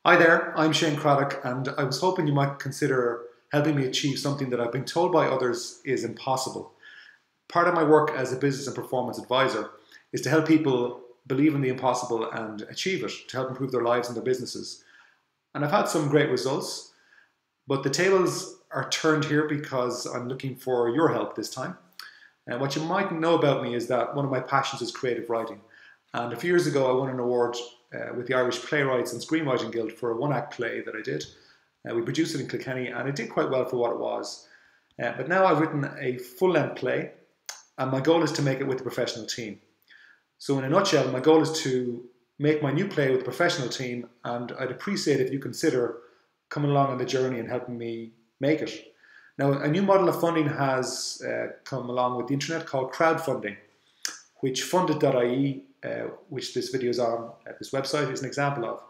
Hi there, I'm Shane Cradock, and I was hoping you might consider helping me achieve something that I've been told by others is impossible. Part of my work as a business and performance advisor is to help people believe in the impossible and achieve it, to help improve their lives and their businesses. And I've had some great results, but the tables are turned here because I'm looking for your help this time. And what you might know about me is that one of my passions is creative writing. And a few years ago, I won an award with the Irish Playwrights and Screenwriting Guild for a one-act play that I did. We produced it in Kilkenny, and it did quite well for what it was. But now I've written a full-length play, and my goal is to make it with a professional team. So in a nutshell, my goal is to make my new play with a professional team, and I'd appreciate if you consider coming along on the journey and helping me make it. Now, a new model of funding has come along with the internet called crowdfunding, which FundIT.ie, which this video is on, this website is an example of,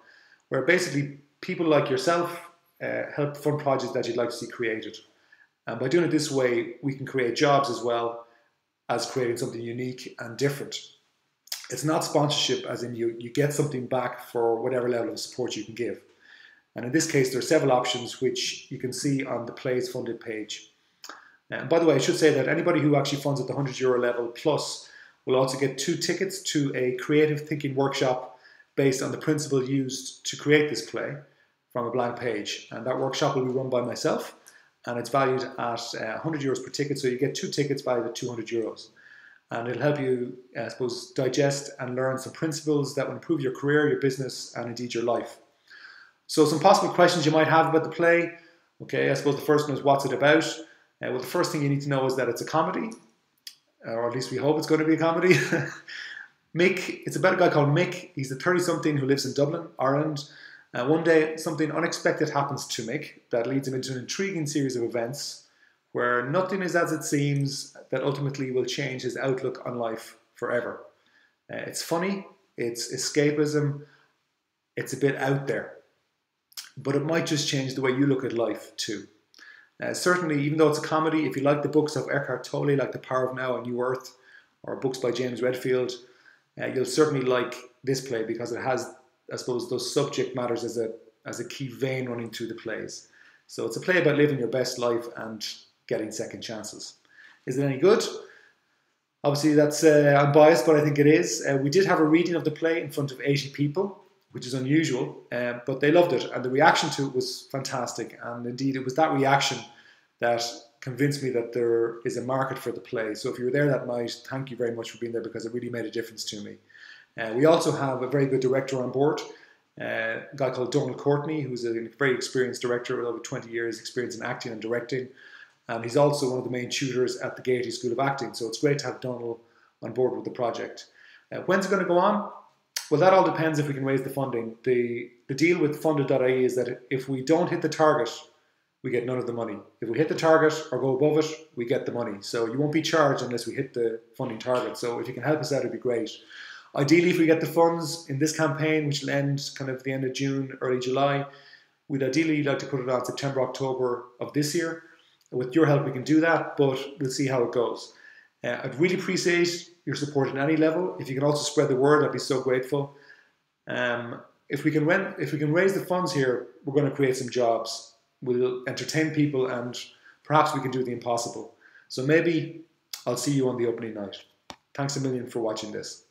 where basically people like yourself help fund projects that you'd like to see created. And by doing it this way, we can create jobs as well as creating something unique and different. It's not sponsorship, as in you get something back for whatever level of support you can give. And in this case, there are several options which you can see on the Plays Funded page. And by the way, I should say that anybody who actually funds at the €100 level plus will also get 2 tickets to a creative thinking workshop based on the principle used to create this play from a blank page. And that workshop will be run by myself, and it's valued at €100 per ticket, so you get 2 tickets valued at €200. And it'll help you, I suppose, digest and learn some principles that will improve your career, your business, and indeed your life. So some possible questions you might have about the play. Okay, I suppose the first one is, what's it about? Well, the first thing you need to know is that it's a comedy, or at least we hope it's going to be a comedy. Mick, it's about a guy called Mick. He's a 30-something who lives in Dublin, Ireland. One day, something unexpected happens to Mick that leads him into an intriguing series of events where nothing is as it seems, that ultimately will change his outlook on life forever. It's funny, it's escapism, it's a bit out there, but it might just change the way you look at life too. Certainly, even though it's a comedy, if you like the books of Eckhart Tolle, like The Power of Now and New Earth, or books by James Redfield, you'll certainly like this play because it has, I suppose, those subject matters as a key vein running through the plays. So it's a play about living your best life and getting second chances. Is it any good? Obviously, that's I'm biased, but I think it is. We did have a reading of the play in front of 80 people, which is unusual, but they loved it, and the reaction to it was fantastic. And indeed, it was that reaction that convinced me that there is a market for the play. So if you were there that night, thank you very much for being there, because it really made a difference to me. We also have a very good director on board, a guy called Donald Courtney, who's a very experienced director with over 20 years experience in acting and directing. And he's also one of the main tutors at the Gaiety School of Acting. So it's great to have Donald on board with the project. When's it going to go on? Well, that all depends if we can raise the funding. The deal with FundIT.ie is that if we don't hit the target, we get none of the money. If we hit the target or go above it, we get the money. So you won't be charged unless we hit the funding target. So if you can help us out, it'd be great. Ideally, if we get the funds in this campaign, which will end kind of the end of June, early July, we'd ideally like to put it on September, October of this year. With your help, we can do that, but we'll see how it goes. I'd really appreciate your support at any level. If you can also spread the word, I'd be so grateful. If we can raise the funds here, we're going to create some jobs. We'll entertain people, and perhaps we can do the impossible. So maybe I'll see you on the opening night. Thanks a million for watching this.